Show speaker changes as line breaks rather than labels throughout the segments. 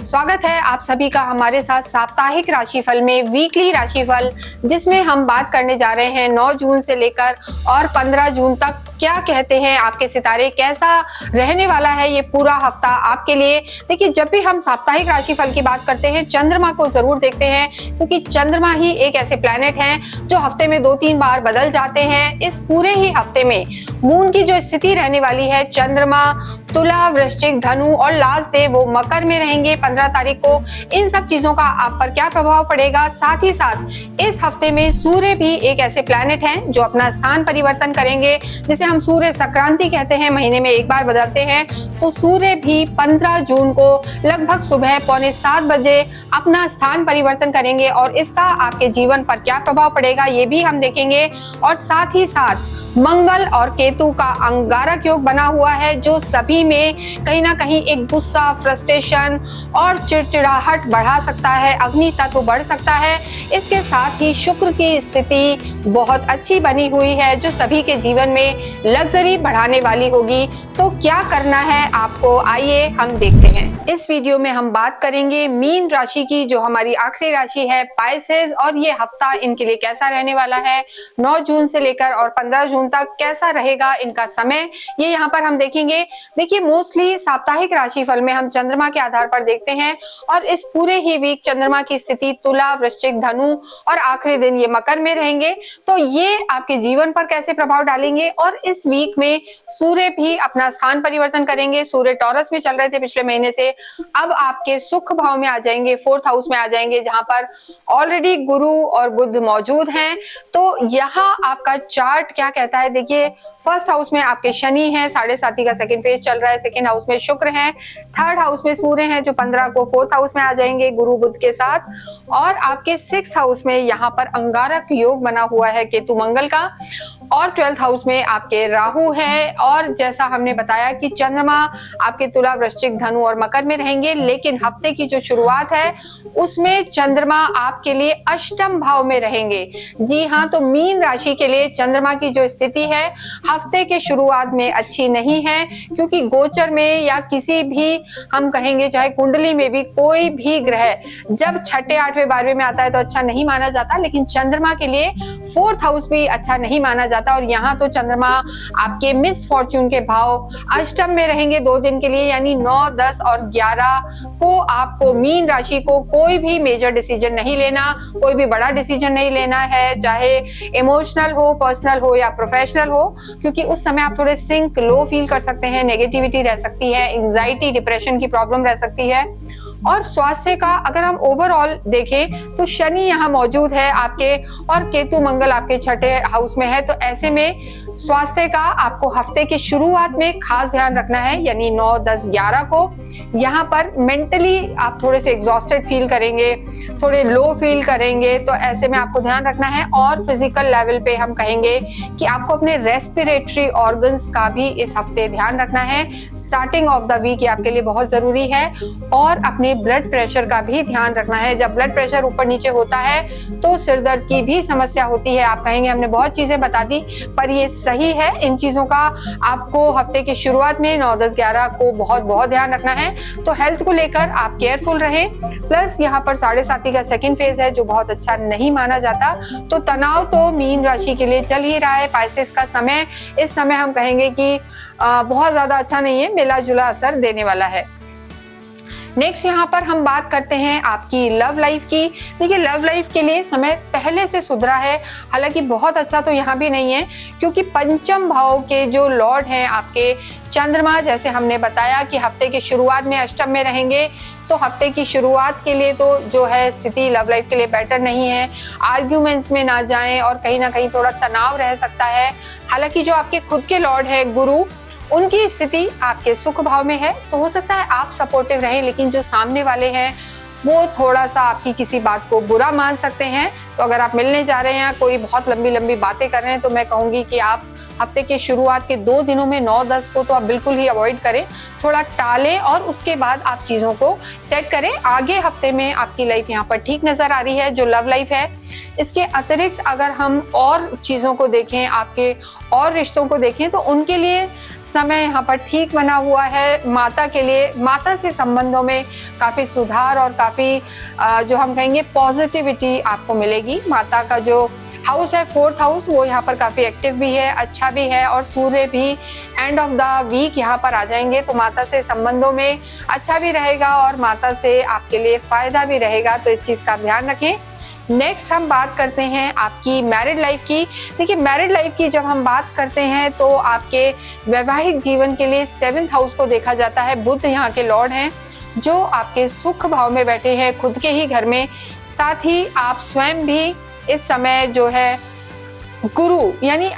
स्वागत है आप सभी का हमारे साथ साप्ताहिक राशिफल में वीकली राशिफल, जिसमें हम बात करने जा रहे हैं 9 जून से लेकर और 15 जून तक क्या कहते हैं आपके सितारे, कैसा रहने वाला है ये पूरा हफ्ता आपके लिए। देखिए, जब भी हम साप्ताहिक राशिफल की बात करते हैं चंद्रमा को जरूर देखते हैं, क्योंकि चंद्रमा ही एक ऐसे प्लैनेट हैं जो हफ्ते में 2-3 बार बदल जाते हैं। इस पूरे ही हफ्ते में मून की जो स्थिति रहने वाली है, चंद्रमा तुला, वृश्चिक, धनु और लास्ट डे वो मकर में रहेंगे 15 तारीख को। इन सब चीजों का आप पर क्या प्रभाव पड़ेगा, साथ ही साथ इस हफ्ते में सूर्य भी एक ऐसे प्लैनेट हैं जो अपना स्थान परिवर्तन करेंगे, जिसे हम सूर्य संक्रांति कहते हैं, महीने में एक बार बदलते हैं। तो सूर्य भी 15 जून को लगभग सुबह 6:45 बजे अपना स्थान परिवर्तन करेंगे और इसका आपके जीवन पर क्या प्रभाव पड़ेगा ये भी हम देखेंगे। और साथ ही साथ मंगल और केतु का अंगारक योग बना हुआ है, जो सभी में कहीं ना कहीं एक गुस्सा, फ्रस्ट्रेशन और चिड़चिड़ाहट बढ़ा सकता है, अग्नि तत्व बढ़ सकता है। इसके साथ ही शुक्र की स्थिति बहुत अच्छी बनी हुई है, जो सभी के जीवन में लग्जरी बढ़ाने वाली होगी। तो क्या करना है आपको, आइए हम देखते हैं। इस वीडियो में हम बात करेंगे मीन राशि की, जो हमारी आखिरी राशि है पाइसेस, और ये हफ्ता इनके लिए कैसा रहने वाला है। 9 जून से लेकर और 15 जून तक कैसा रहेगा इनका समय, ये यहाँ पर हम देखेंगे। देखिए, मोस्टली साप्ताहिक राशिफल में हम चंद्रमा के आधार पर देखते हैं और इस पूरे ही वीक चंद्रमा की स्थिति तुला, वृश्चिक, धनु और आखिरी दिन ये मकर में रहेंगे। तो ये आपके जीवन पर कैसे प्रभाव डालेंगे। और इस वीक में सूर्य भी अपना स्थान परिवर्तन करेंगे। सूर्य टॉरस में चल रहे थे पिछले महीने से, अब आपके सुख भाव में आ जाएंगे, 4th हाउस में आ जाएंगे, जहां पर ऑलरेडी गुरु और बुध मौजूद हैं। तो यहाँ आपका चार्ट क्या कहता है, देखिए 1st हाउस में आपके शनि हैं, 7.5 का सेकंड फेज चल रहा है। 2nd हाउस में शुक्र हैं, 3rd हाउस में सूर्य हैं जो 15 को 4th हाउस में आ जाएंगे गुरु बुध के साथ। और आपके 6th हाउस में यहाँ पर अंगारक योग बना हुआ है केतु मंगल का, और 12th हाउस में आपके राहु है। और जैसा हमने बताया कि चंद्रमा आपके तुला, वृश्चिक, धनु और मकर में रहेंगे, लेकिन हफ्ते की जो शुरुआत है उसमें चंद्रमा आपके लिए अष्टम भाव में रहेंगे। जी हाँ, तो मीन राशि के लिए चंद्रमा की जो स्थिति है हफ्ते के शुरुआत में अच्छी नहीं है, क्योंकि गोचर में या किसी भी हम कहेंगे चाहे कुंडली में भी कोई भी ग्रह जब 6ठे, 8वें, 12वें में आता है तो अच्छा नहीं माना जाता, लेकिन चंद्रमा के लिए 4th हाउस भी अच्छा नहीं माना जाता। और यहाँ तो चंद्रमा आपके मिस फॉर्च्यून के भाव अष्टम में रहेंगे 2 दिन के लिए, यानी 9, 10 और 11 को आपको मीन राशि को कोई भी मेजर डिसीजन नहीं लेना, कोई भी बड़ा डिसीजन नहीं लेना है, चाहे इमोशनल हो, पर्सनल हो या प्रोफेशनल हो, क्योंकि उस समय आप थोड़े सिंक लो फील कर सकते हैं, नेगेटिविटी रह सकती है, एंजाइटी, डिप्रेशन की प्रॉब्लम रह सकती है। और स्वास्थ्य का अगर हम ओवरऑल देखें तो शनि यहाँ मौजूद है आपके, और केतु मंगल आपके 6ठे हाउस में है। तो ऐसे में स्वास्थ्य का आपको हफ्ते की शुरुआत में खास ध्यान रखना है, यानी 9, 10, 11 को यहाँ पर मेंटली आप थोड़े से एग्जॉस्टेड फील करेंगे, थोड़े लो फील करेंगे, तो ऐसे में आपको ध्यान रखना है। और फिजिकल लेवल पे हम कहेंगे कि आपको अपने रेस्पिरेटरी ऑर्गन्स का भी इस हफ्ते ध्यान रखना है। स्टार्टिंग ऑफ द वीक ये आपके लिए बहुत जरूरी है। और अपने ब्लड प्रेशर का भी ध्यान रखना है। जब ब्लड प्रेशर ऊपर नीचे होता है तो सिर दर्द की भी समस्या होती है। आप कहेंगे हमने बहुत चीजें बता दी, पर ये सही है। इन चीजों का आपको हफ्ते की शुरुआत में 9, 10, 11 को बहुत बहुत ध्यान रखना है। तो हेल्थ को लेकर आप केयरफुल रहें। प्लस यहाँ पर 7.5 का सेकंड फेज है, जो बहुत अच्छा नहीं माना जाता। तो तनाव तो मीन राशि के लिए चल ही रहा है। पाइसेस का समय, इस समय हम कहेंगे कि बहुत ज्यादा अच्छा नहीं है, मिला जुला असर देने वाला है। नेक्स्ट यहाँ पर हम बात करते हैं आपकी लव लाइफ की। देखिए, लव लाइफ के लिए समय पहले से सुधरा है, हालांकि बहुत अच्छा तो यहाँ भी नहीं है, क्योंकि पंचम भाव के जो लॉर्ड हैं आपके चंद्रमा, जैसे हमने बताया कि हफ्ते की शुरुआत में अष्टम में रहेंगे। तो हफ्ते की शुरुआत के लिए तो जो है स्थिति लव लाइफ के लिए बेटर नहीं है। आर्ग्यूमेंट्स में ना जाएं और कहीं ना कहीं थोड़ा तनाव रह सकता है। हालांकि जो आपके खुद के लॉर्ड है गुरु, उनकी स्थिति आपके सुख भाव में है, तो हो सकता है आप सपोर्टिव रहें, लेकिन जो सामने वाले हैं वो थोड़ा सा आपकी किसी बात को बुरा मान सकते हैं। तो अगर आप मिलने जा रहे हैं, कोई बहुत लंबी लंबी बातें कर रहे हैं, तो मैं कहूंगी कि आप हफ्ते के शुरुआत के 2 दिनों में 9, 10 को तो आप बिल्कुल ही अवॉइड करें, थोड़ा टालें और उसके बाद आप चीजों को सेट करें। आगे हफ्ते में आपकी लाइफ यहाँ पर ठीक नजर आ रही है, जो लव लाइफ है। इसके अतिरिक्त अगर हम और चीजों को देखें, आपके और रिश्तों को देखें तो उनके लिए समय यहाँ पर ठीक बना हुआ है। माता के लिए, माता से संबंधों में काफ़ी सुधार और काफ़ी जो हम कहेंगे पॉजिटिविटी आपको मिलेगी। माता का जो हाउस है 4th हाउस, वो यहाँ पर काफ़ी एक्टिव भी है, अच्छा भी है, और सूर्य भी एंड ऑफ द वीक यहाँ पर आ जाएंगे, तो माता से संबंधों में अच्छा भी रहेगा और माता से आपके लिए फ़ायदा भी रहेगा, तो इस चीज़ का ध्यान रखें। नेक्स्ट हम बात करते हैं आपकी मैरिड लाइफ की। देखिए, मैरिड लाइफ की जब हम बात करते हैं तो आपके वैवाहिक जीवन के लिए 7th हाउस को देखा जाता है। बुध यहाँ के लॉर्ड हैं जो आपके सुख भाव में बैठे हैं, खुद के ही घर में। साथ ही आप स्वयं भी इस समय जो है गुरु, यानी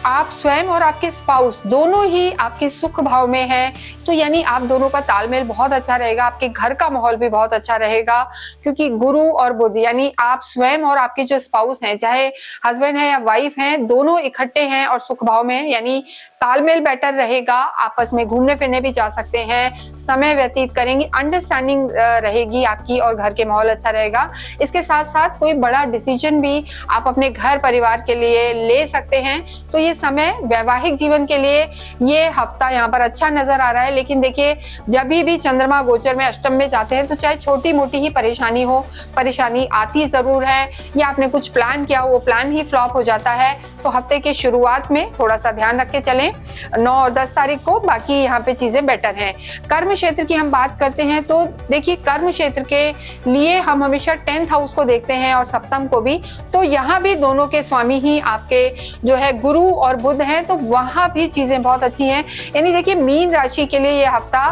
आप स्वयं और आपके स्पाउस दोनों ही आपके सुख भाव में हैं, तो यानी आप दोनों का तालमेल बहुत अच्छा रहेगा, आपके घर का माहौल भी बहुत अच्छा रहेगा, क्योंकि गुरु और बुध यानी आप स्वयं और आपके जो स्पाउस हैं, चाहे हस्बैंड है या वाइफ हैं, दोनों इकट्ठे हैं और सुख भाव में हैं, यानी तालमेल बेटर रहेगा। आपस में घूमने फिरने भी जा सकते हैं, समय व्यतीत करेंगे, अंडरस्टैंडिंग रहेगी आपकी और घर के माहौल अच्छा रहेगा। इसके साथ साथ कोई बड़ा डिसीजन भी आप अपने घर परिवार के लिए ले सकते हैं। तो ये समय वैवाहिक जीवन के लिए ये हफ्ता यहाँ पर अच्छा नजर आ रहा है। लेकिन देखिए, जब भी चंद्रमा गोचर में अष्टम में जाते हैं तो चाहे छोटी मोटी ही परेशानी हो, परेशानी आती जरूर है, या आपने कुछ प्लान किया वो प्लान ही फ्लॉप हो जाता है। तो हफ्ते के शुरुआत में थोड़ा सा ध्यान रख के चलें। 9 और 10 तारीख को बाकी यहाँ पे चीजें बेटर हैं। कर्म क्षेत्र की हम बात करते हैं तो देखिए, कर्म क्षेत्र के लिए हम हमेशा 10th हाउस को देखते हैं और सप्तम को भी, तो यहाँ भी दोनों के स्वामी ही आपके जो है गुरु और बुध हैं, तो वहां भी चीजें बहुत अच्छी हैं। यानी देखिए, मीन राशि के लिए ये हफ्ता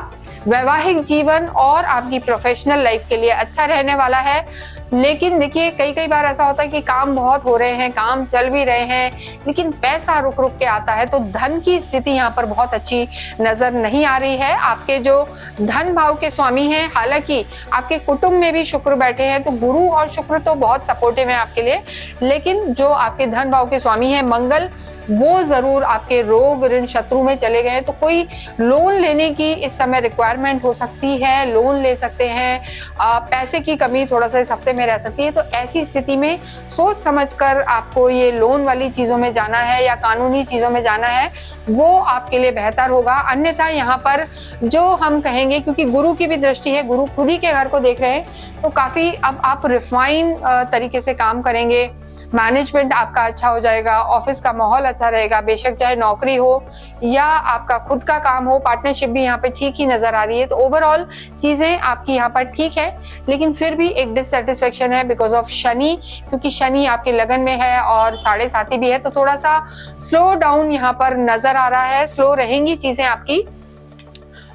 वैवाहिक जीवन और आपकी प्रोफेशनल लाइफ के लिए अच्छा रहने वाला है। लेकिन देखिए, कई बार ऐसा होता है कि काम बहुत हो रहे हैं, काम चल भी रहे हैं, लेकिन पैसा रुक रुक के आता है, तो धन की स्थिति यहाँ पर बहुत अच्छी नजर नहीं आ रही है। आपके जो धन भाव के स्वामी हैं, हालांकि आपके कुटुंब में भी शुक्र बैठे हैं, तो गुरु और शुक्र तो बहुत सपोर्टिव है आपके लिए, लेकिन जो आपके धन भाव के स्वामी हैं मंगल, वो जरूर आपके रोग ऋण शत्रु में चले गए हैं, तो कोई लोन लेने की इस समय रिक्वायरमेंट हो सकती है, लोन ले सकते हैं, पैसे की कमी थोड़ा सा इस हफ्ते में रह सकती है। तो ऐसी स्थिति में सोच समझकर आपको ये लोन वाली चीजों में जाना है या कानूनी चीजों में जाना है, वो आपके लिए बेहतर होगा। अन्यथा यहाँ पर जो हम कहेंगे, क्योंकि गुरु की भी दृष्टि है, गुरु खुद ही के घर को देख रहे हैं, तो काफी अब आप रिफाइन तरीके से काम करेंगे, मैनेजमेंट आपका अच्छा हो जाएगा, ऑफिस का माहौल अच्छा रहेगा, बेशक चाहे नौकरी हो या आपका खुद का काम हो, पार्टनरशिप भी यहाँ पे ठीक ही नजर आ रही है। तो ओवरऑल चीजें आपकी यहाँ पर ठीक है, लेकिन फिर भी एक डिससेटिस्फेक्शन है बिकॉज ऑफ शनि, क्योंकि शनि आपके लगन में है और 7.5 भी है, तो थोड़ा सा स्लो डाउन यहाँ पर नजर आ रहा है, स्लो रहेंगी चीजें आपकी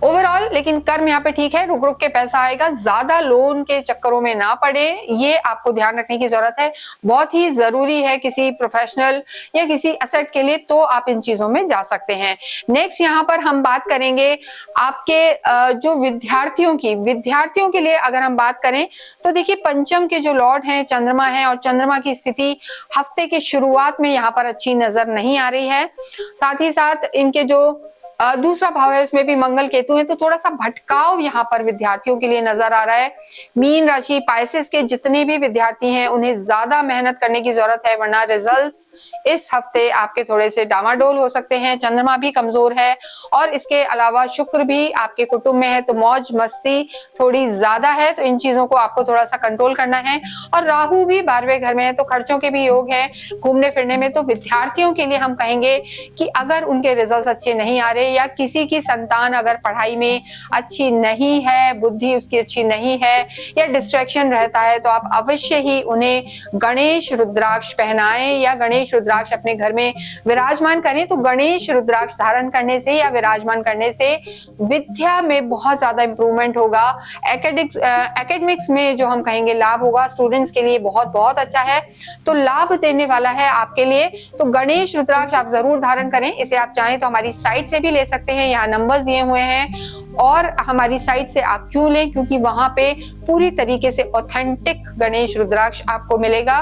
ओवरऑल। लेकिन कर्म यहाँ पे ठीक है, रुक रुक के पैसा आएगा, ज्यादा लोन के चक्करों में ना पड़े, ये आपको ध्यान रखने की जरूरत है, बहुत ही जरूरी है किसी प्रोफेशनल या किसी एसेट के लिए, तो आप इन चीजों में जा सकते हैं। नेक्स्ट यहाँ पर हम बात करेंगे आपके जो विद्यार्थियों के लिए अगर हम बात करें तो देखिए, पंचम के जो लॉर्ड हैं चंद्रमा है, और चंद्रमा की स्थिति हफ्ते के शुरुआत में यहाँ पर अच्छी नजर नहीं आ रही है। साथ ही साथ इनके जो दूसरा भाव है उसमें भी मंगल केतु है, तो थोड़ा सा भटकाव यहाँ पर विद्यार्थियों के लिए नजर आ रहा है। मीन राशि पाइसेस के जितने भी विद्यार्थी हैं उन्हें ज्यादा मेहनत करने की जरूरत है, वरना रिजल्ट्स इस हफ्ते आपके थोड़े से डामाडोल हो सकते हैं। चंद्रमा भी कमजोर है और इसके अलावा शुक्र भी आपके कुटुंब में है, तो मौज मस्ती थोड़ी ज्यादा है, तो इन चीजों को आपको थोड़ा सा कंट्रोल करना है। और राहु भी 12वें घर में है, तो खर्चों के भी योग है घूमने फिरने में। तो विद्यार्थियों के लिए हम कहेंगे कि अगर उनके रिजल्ट अच्छे नहीं आ रहे या किसी की संतान अगर पढ़ाई में अच्छी नहीं है, बुद्धि उसकी अच्छी नहीं है या डिस्ट्रैक्शन रहता है, तो आप अवश्य ही उन्हें गणेश रुद्राक्ष पहनाएं या गणेश रुद्राक्ष अपने घर में विराजमान करें। तो गणेश रुद्राक्ष धारण करने से या विराजमान करने से विद्या में बहुत ज्यादा इंप्रूवमेंट होगा, एकेडमिक्स में जो हम कहेंगे लाभ होगा, स्टूडेंट्स के लिए बहुत बहुत अच्छा है, तो लाभ देने वाला है आपके लिए। तो गणेश रुद्राक्ष आप जरूर धारण करें। इसे आप चाहें तो हमारी साइट से भी ले सकते हैं, यहाँ नंबर्स दिए हुए हैं, और हमारी साइट से आप क्यों लें, क्योंकि वहां पे पूरी तरीके से ऑथेंटिक गणेश रुद्राक्ष आपको मिलेगा।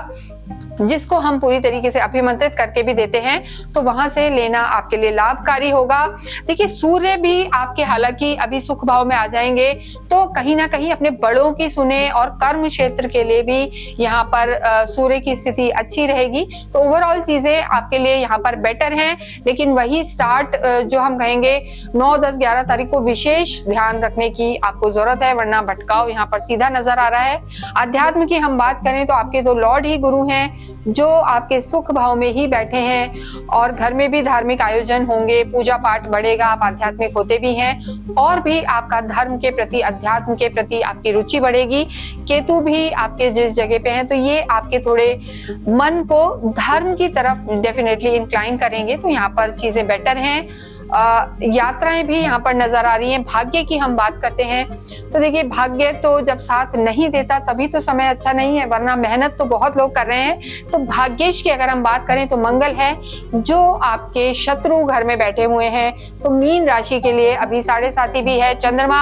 जिसको हम पूरी तरीके से अभिमंत्रित करके भी देते हैं, तो वहां से लेना आपके लिए लाभकारी होगा। देखिए, सूर्य भी आपके हालांकि अभी सुख भाव में आ जाएंगे, तो कहीं ना कहीं अपने बड़ों की सुने और कर्म क्षेत्र के लिए भी यहाँ पर सूर्य की स्थिति अच्छी रहेगी। तो ओवरऑल चीजें आपके लिए यहाँ पर बेटर हैं, लेकिन वही स्टार्ट जो हम कहेंगे 9, 10, 11 तारीख को विशेष ध्यान रखने की आपको जरूरत है, वरना भटकाव यहाँ पर सीधा नजर आ रहा है। अध्यात्म की हम बात करें तो आपके तो लॉर्ड ही गुरु हैं, जो आपके सुख भाव में ही बैठे हैं, और घर में भी धार्मिक आयोजन होंगे, पूजा पाठ बढ़ेगा, आप आध्यात्मिक होते भी हैं, और भी आपका धर्म के प्रति, अध्यात्म के प्रति आपकी रुचि बढ़ेगी। केतु भी आपके जिस जगह पे हैं, तो ये आपके थोड़े मन को धर्म की तरफ डेफिनेटली इंक्लाइन करेंगे, तो यहाँ पर चीजें बेटर हैं। यात्राएं भी यहाँ पर नजर आ रही हैं। भाग्य की हम बात करते हैं तो देखिए, भाग्य तो जब साथ नहीं देता तभी तो समय अच्छा नहीं है, वरना मेहनत तो बहुत लोग कर रहे हैं। तो भाग्येश की अगर हम बात करें तो मंगल है, जो आपके शत्रु घर में बैठे हुए हैं। तो मीन राशि के लिए अभी 7.5 भी है। चंद्रमा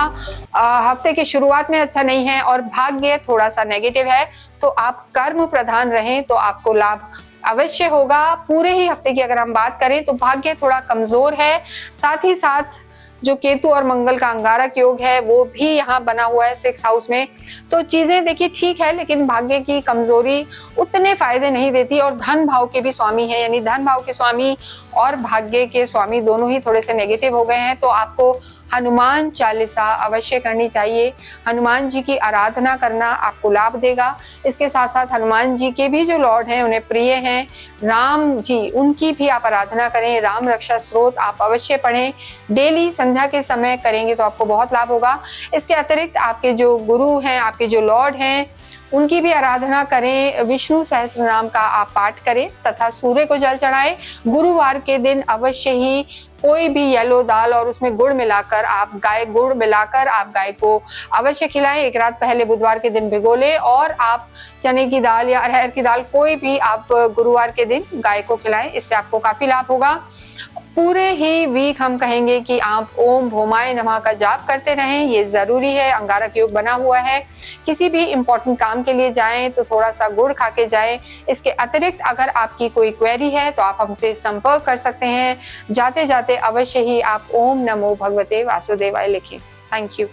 हफ्ते की शुरुआत में अच्छा नहीं है, और भाग्य थोड़ा सा नेगेटिव है। तो आप कर्म प्रधान रहें तो आपको लाभ अवश्य होगा। पूरे ही हफ्ते की अगर हम बात करें तो भाग्य थोड़ा कमजोर है। साथ ही साथ जो केतु और मंगल का अंगारक योग है वो भी यहाँ बना हुआ है 6th हाउस में। तो चीजें देखिए ठीक है, लेकिन भाग्य की कमजोरी उतने फायदे नहीं देती। और धन भाव के भी स्वामी है, यानी धन भाव के स्वामी और भाग्य के स्वामी दोनों ही थोड़े से नेगेटिव हो गए हैं। तो आपको हनुमान चालीसा अवश्य करनी चाहिए। हनुमान जी की आराधना करना आपको लाभ देगा। इसके साथ साथ हनुमान जी के भी जो लॉर्ड हैं, उन्हें प्रिय हैं राम जी, उनकी भी आप आराधना करें। राम रक्षा स्त्रोत आप अवश्य पढ़ें, डेली संध्या के समय करेंगे तो आपको बहुत लाभ होगा। इसके अतिरिक्त आपके जो गुरु हैं, आपके जो लॉर्ड हैं, उनकी भी आराधना करें। विष्णु सहस्त्र नाम का आप पाठ करें तथा सूर्य को जल चढ़ाएं। गुरुवार के दिन अवश्य ही कोई भी येलो दाल और उसमें गुड़ मिलाकर आप गाय को अवश्य खिलाएं। एक रात पहले बुधवार के दिन भिगो लें, और आप चने की दाल या अरहर की दाल कोई भी आप गुरुवार के दिन गाय को खिलाएं। इससे आपको काफी लाभ होगा। पूरे ही वीक हम कहेंगे कि आप ओम भौमाय नमः का जाप करते रहें, ये जरूरी है। अंगारक योग बना हुआ है। किसी भी इंपॉर्टेंट काम के लिए जाएं तो थोड़ा सा गुड़ खा के जाएं। इसके अतिरिक्त अगर आपकी कोई क्वेरी है तो आप हमसे संपर्क कर सकते हैं। जाते जाते अवश्य ही आप ओम नमो भगवते वासुदेवाय लिखें। Thank you.